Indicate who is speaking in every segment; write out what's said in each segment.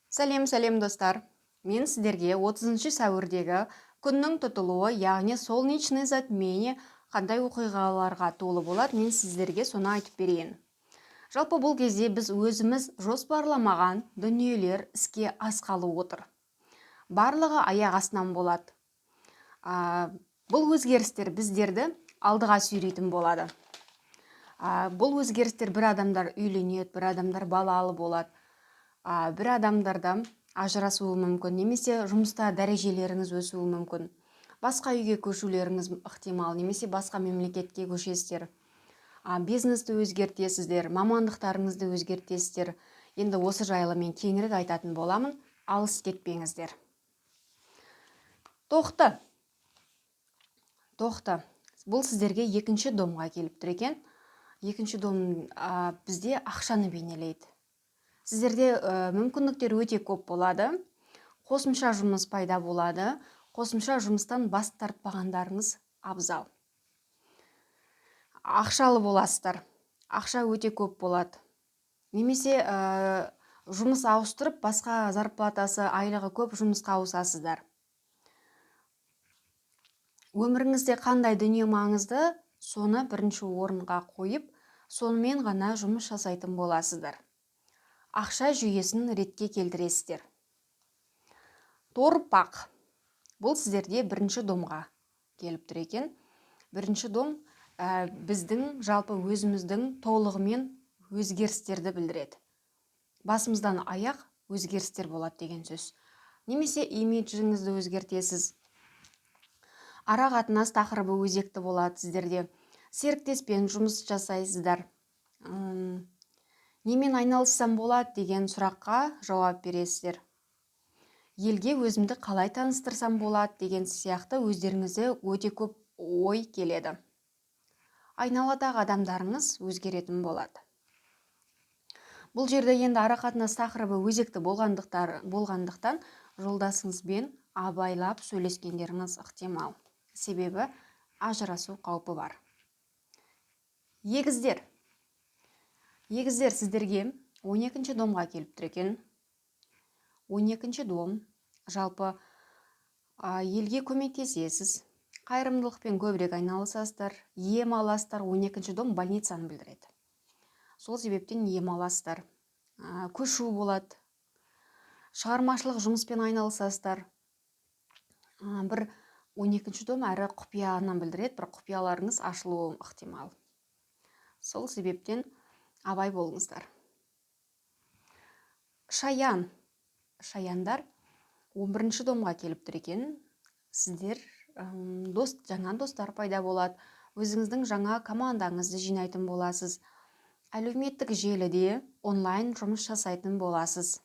Speaker 1: Сәлем достар. Мен сіздерге 30 сәуірдегі күннің тұтылуы, яғни солнечный затмение қандай оқиғаларға толы болады, мен сіздерге соны айтып берейін. Жалпы бұл кезде біз өзіміз жоспарламаған дүниелер іске асқалы отыр. Барлығы аяқ астынан болады. Бұл өзгерістер біздерді алдыға сүйрейтін болады. Бұл өзгерістер бір адамдар үйленеді, бір адамдар балалы болады. Бір адамдарда ажырасуы мүмкін, немесе жұмыста дәрежелеріңіз өсуі мүмкін. Басқа үйге көшулеріңіз ықтимал, немесе басқа мемлекетке көшесіздер. Бизнесті өзгертесіздер, мамандықтарыңызды өзгертесіздер. Енді осы жайлы мен кеңірек айтатын боламын, алыс кетпеңіздер. Тоқты. Бұл сіздерге екінші домға келіп тұр екен. Екінші дом бізде ақшаны бейнелейді. Сіздерде мүмкіндіктер өте көп болады. Қосымша жұмыс пайда болады. Қосымша жұмыстан бас тартпағандарыңыз абзал. Ақшалы боласыздар. Ақша өте көп болады. Немесе жұмыс ауыстырып, басқа зарплатасы, айлығы көп жұмысқа ауысасыздар. Өміріңізде қандай дүние маңызды, соны бірінші орынға қойып, сонымен ғана жұмыс жасайтын боласыздар. Ақша жүйесін ретке келтіресіздер. Торпақ. Бұл сіздерде бірінші домға келіп тұр екен. Бірінші дом біздің жалпы өзіміздің толығымен өзгерістерді білдіреді. Басымыздан аяқ өзгерістер болады деген сөз. Немесе имиджіңізді өзгертесіз. Ара қатынас тақырыбы өзекті болады сіздерде. Серіктеспен жұмыс жасайсыздар. Немен айналыссам болады деген сұраққа жауап бересіздер. Елге өзімді қалай таныстырсам болады деген сияқты өздеріңізде өте көп ой келеді. Айналадағы адамдарыңыз өзгеретін болады. Бұл жерде енді ара қатынас тақырыбы өзекті болғандықтан жолдасыңызбен абайлап сөйлескендеріңіз ықтимал. Себебі ажырасу қаупі бар. Егіздер. Егіздер сіздерге 12-ші домға келіп тұр екен. 12-ші дом жалпы елге көмектесесіз, қайырымдылықпен көбірек айналысасыздар, ем аласыздар. 12-ші дом больницаны білдіреді. Сол себептен ем аласыздар. Көшу болады. Шығармашылық жұмыспен айналысасыздар. Бір 12-ші дом әрі құпияны білдіреді, бір құпияларыңыз ашылуы ықтимал. Сол себептен абай болыңыздар. Шаян. Шаяндар 11-ші домға келіп тұр екен. Сіздер жаңа достар пайда болады. Өзіңіздің жаңа командаңызды жинайтын боласыз. Әлеуметтік желіде онлайн жұмыс жасайтын боласыз.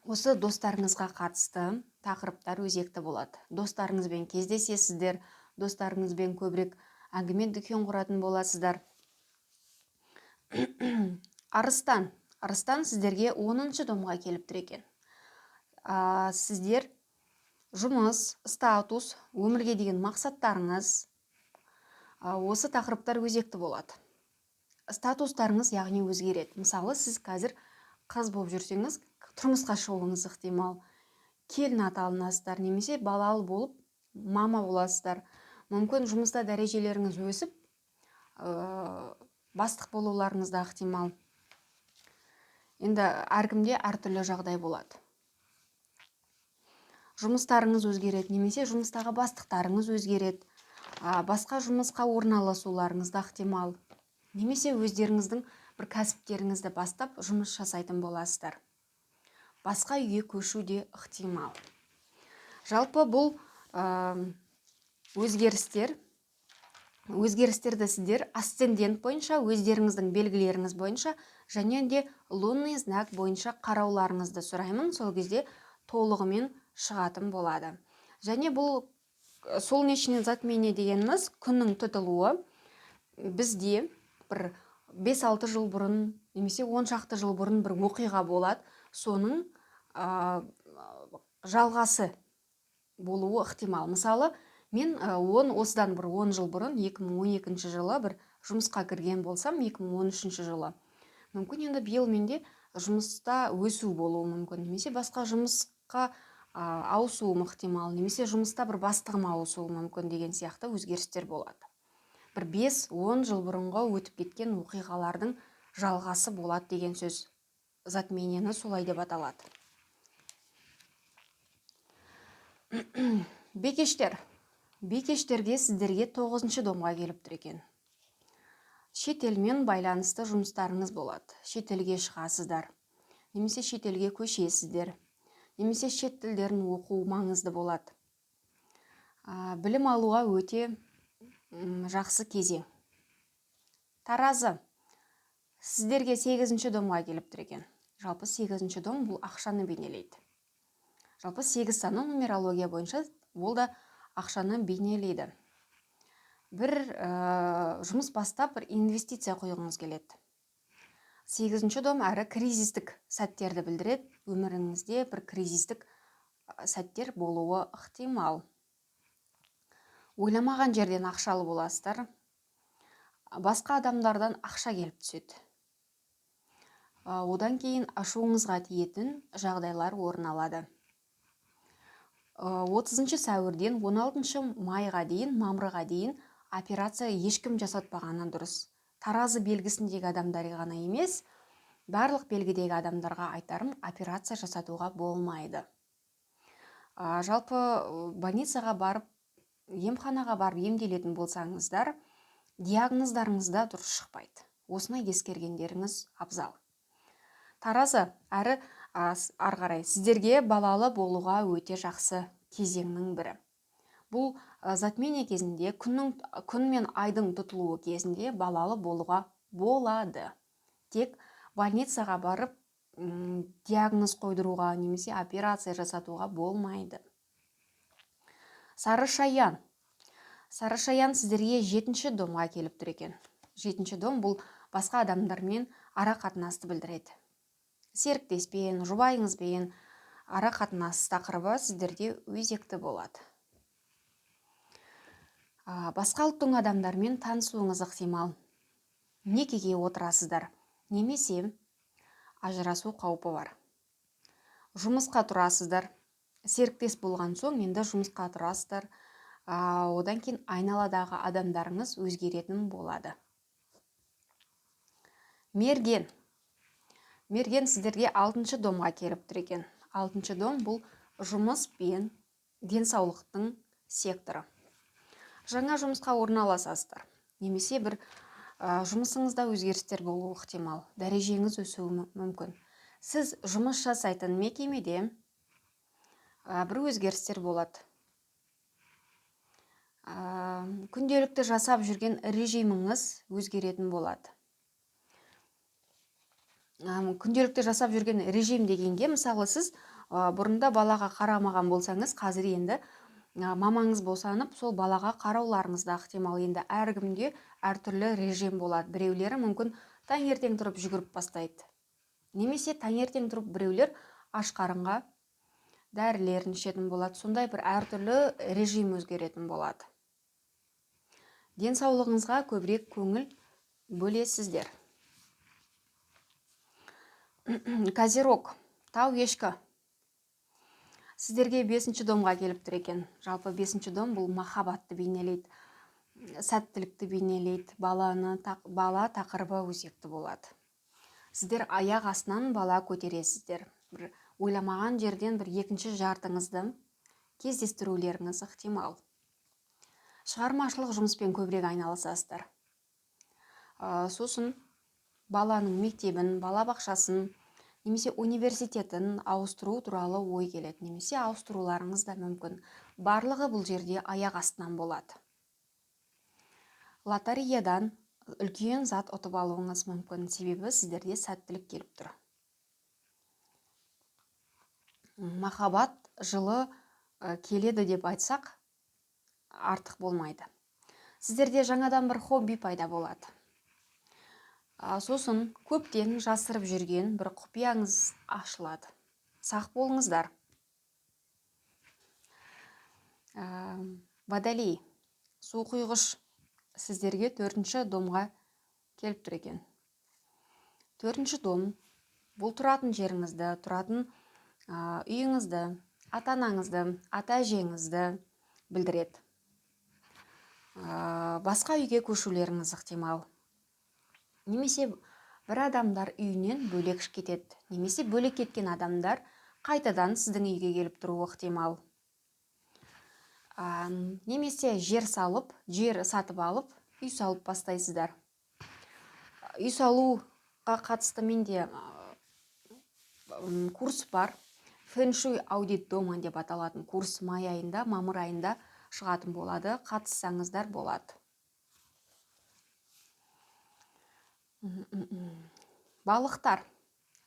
Speaker 1: Осы достарыңызға қатысты тақырыптар өзекті болады. Достарыңызбен кездесесіздер, достарыңызбен көбірек әңгіме дүкен құратын боласыздар. Арыстан. Арыстан сіздерге 10-ші домға келіп тұр екен. Сіздер жұмыс, статус, өмірге деген мақсаттарыңыз, осы тақырыптар өзекті болады. Статустарыңыз яғни өзгереді. Мысалы, сіз қазір қыз болып жүрсеңіз, тұрмысқа шығуыңыз ықтимал. Келін аталынасыздар, немесе балалы болып мама боласыздар. Мүмкін жұмыста дәрежелеріңіз өсіп, бастық болуларыңыз да ықтимал. Енді әркімде әртүрлі жағдай болады. Жұмыстарыңыз өзгереді, немесе жұмыстағы бастықтарыңыз өзгереді. Басқа жұмысқа орналасуларыңыз да ықтимал. Немесе өздеріңіздің бір кәсіптеріңізді бастап жұмыс жасайтын боласыздар. Басқа үйге көшу де ықтимал. Жалпы бұл өзгерістерді сіздер асцендент бойынша, өздеріңіздің белгілеріңіз бойынша, және де лунный знак бойынша қарауларыңызды сұраймын. Сол кезде толығымен шығатын болады. Және бұл солнечный затмение дегеніміз күннің тұтылуы бізде бір 5-6 жыл бұрын, немесе 10 шақты жыл бұрын бір оқиға болады. Соның жалғасы болуы ықтимал. Мысалы, мен осыдан бір 10 жыл бұрын 2012 жылы бір жұмысқа кірген болсам, 2013 жылы. Мүмкін енді биыл менде жұмыста өсу болуы мүмкін, немесе басқа жұмысқа ауысуы ықтимал, немесе жұмыста бір бастығым ауысуы мүмкін деген сияқты өзгерістер болады. Бір 5-10 жыл бұрынғы өтіп кеткен оқиғалардың жалғасы болады деген сөз. Затменияны солай деп аталады. Бекештер. Бекештерге сіздерге 9-шы домға келіп тұр екен. Шетелмен байланысты жұмыстарыңыз болады. Шетелге шығасыздар, немесе шетелге көшесіздер, немесе шет тілдерін оқу маңызды болады. Білім алуға өте жақсы кезең. Таразы. Сіздерге 8-ші домға келіп тұр екен. Жалпы 8-ші дом бұл ақшаны бейнелейді. Жалпы 8 саны нумерология бойынша ол да ақшаны бейнелейді. Бір жұмыс бастап, бір инвестиция қойғыңыз келеді. 8-ші дом әрі кризистік сәттерді білдіреді. Өміріңізде бір кризистік сәттер болуы ықтимал. Ойламаған жерден ақшалы боласыздар. Басқа адамдардан ақша келіп түседі. Одан кейін ашуыңызға тиетін жағдайлар орын алады. 30 сәуірден 16 майға дейін, мамырға дейін операция ешкім жасатпағаны дұрыс. Таразы белгісіндегі адамдар ғана емес, барлық белгідегі адамдарға айтарым, операция жасатуға болмайды. Жалпы больницаға барып, емханаға барып емделетін болсаңыздар, диагноздарыңызда дұрыс шықпайды. Осыны ескергендеріңіз абзал. Таразы әрі қарай сіздерге балалы болуға өте жақсы кезеңнің бірі. Бұл затмение кезінде, күн мен айдың тұтылуы кезінде балалы болуға болады. Тек больницаға барып диагноз қойдыруға немесе операция жасатуға болмайды. Сарышаян. Сарышаян сіздерге 7-ші домға келіп тұр екен. 7-ші дом бұл басқа адамдармен ара қатынасты білдіреді. Серіктеспен, жұбайыңызбен ара қатынас тақырыбы сіздерде өзекті болады. Басқа ұлттың адамдармен танысуыңыз ықтимал. Некеге отырасыздар, немесе ажырасу қаупі бар. Жұмысқа тұрасыздар. Серіктес болған соң енді жұмысқа тұрасыздар. Одан кейін айналадағы адамдарыңыз өзгеретін болады. Мерген. Мерген сіздерге 6-ші домға келіп тұр екен. 6-ші дом бұл жұмыс пен денсаулықтың секторы. Жаңа жұмысқа орналасасыздар. Немесе бір жұмысыңызда өзгерістер болуы ықтимал. Дәрежеңіз өсуі мүмкін. Сіз жұмыс жасайтын мекемеде бір өзгерістер болады. Күнделікті жасап жүрген режиміңіз өзгеретін болады. Күнделікті жасап жүрген режим дегенге, мысалы сіз бұрында балаға қарамаған болсаңыз, қазір енді мамаңыз босанып, сол балаға қарауларыңызда ықтимал. Енді әркімде әртүрлі режим болады. Біреулері мүмкін таңертең тұрып жүгіріп бастайды. Немесе таңертең тұрып біреулер аш қарынға дәрілерін ішетін болады. Сондай бір әртүрлі режим өзгеретін болады. Денсаулығыңызға көбірек көңіл бөлесіздер. Козерог, тау ешкі. Сіздерге 5-ші домға келіп тұр екен. Жалпы 5-ші дом бұл махаббатты бейнелейді, сәттілікті бейнелейді, бала тақырыбы өзекті болады. Сіздер аяқ астынан бала көтересіздер. Бір ойламаған жерден бір 2-ші жартыңызды кездестірулеріңіз ықтимал. Шығармашылық жұмыспен көбірек айналысасыздар. Сосын баланың мектебін, бала бақшасын, немесе университетін ауыстыру туралы ой келеді, немесе ауыстыруларыңыз да мүмкін. Барлығы бұл жерде аяқ астынан болады. Лотереядан үлкен зат ұтып алуыңыз мүмкін, себебі сіздерде сәттілік келіп тұр. Махаббат жылы келеді деп айтсақ, артық болмайды. Сіздерде жаңадан бір хобби пайда болады. Сосын көптен жасырып жүрген бір құпияңыз ашылады. Сақ болыңыздар. Водолей, су құйғыш, сіздерге 4-ші домға келіп тұр екен. 4-ші дом бұл тұратын жеріңізді, тұратын үйіңізді, ата-анаңызды, ата-әжеңізді білдіреді. Басқа үйге көшулеріңіз ықтимал. Немесе бір адамдар үйінен бөлек кетеді. Немесе бөлек кеткен адамдар қайтадан сіздің үйге келіп тұруы ықтимал. Немесе жер сатып алып, үй салып бастайсыздар. Үй салуға қатысты менде курс бар. Фэншуй аудит дома деп аталатын курс май айында, мамыр айында шығатын болады. Қатыссаңыздар болады. Балықтар.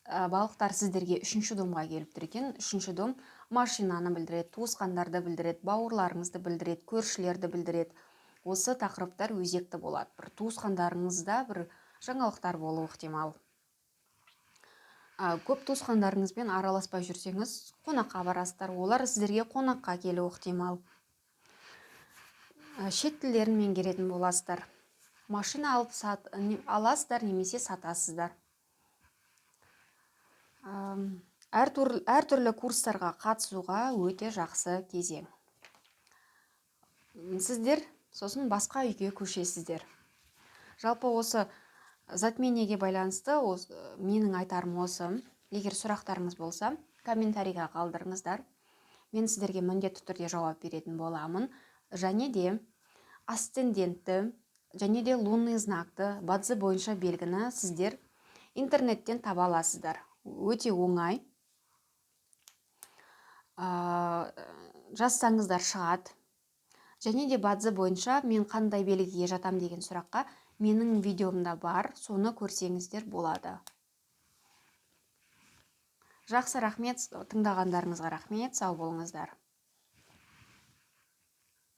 Speaker 1: Балықтар сіздерге 3-ші домға келіп тұр екен. 3-ші дом машинаны білдіреді, туысқандарды білдіреді, бауырларыңызды білдіреді, көршілерді білдіреді. Осы тақырыптар өзекті болады. Бір туысқандарыңызда бір жаңалықтар болуы ықтимал. Көп туысқандарыңызбен араласпай жүрсеңіз, қонаққа барасыздар. Олар сіздерге қонаққа келуі ықтимал. Шет тілдерін меңгеретін боласыздар. Машина аласыздар немесе сатасыздар. Әртүрлі курстарға қатысуға өте жақсы кезең. Сіздер сосын басқа үйге көшесіздер. Жалпы осы затмениеге байланысты менің айтарым осы. Егер сұрақтарыңыз болса, комментарийға қалдырыңыздар. Мен сіздерге міндетті түрде жауап беретін боламын. Және де асцендентті, және де лунный знакты, бадзи бойынша белгіні сіздер интернеттен таба аласыздар. Өте оңай. Жазсаңыздар шығады. Және де бадзи бойынша мен қандай белгіге жатам деген сұраққа менің видеомда бар, соны көрсеңіздер болады. Жақсы, рахмет, тыңдағандарыңызға рахмет, сау болыңыздар.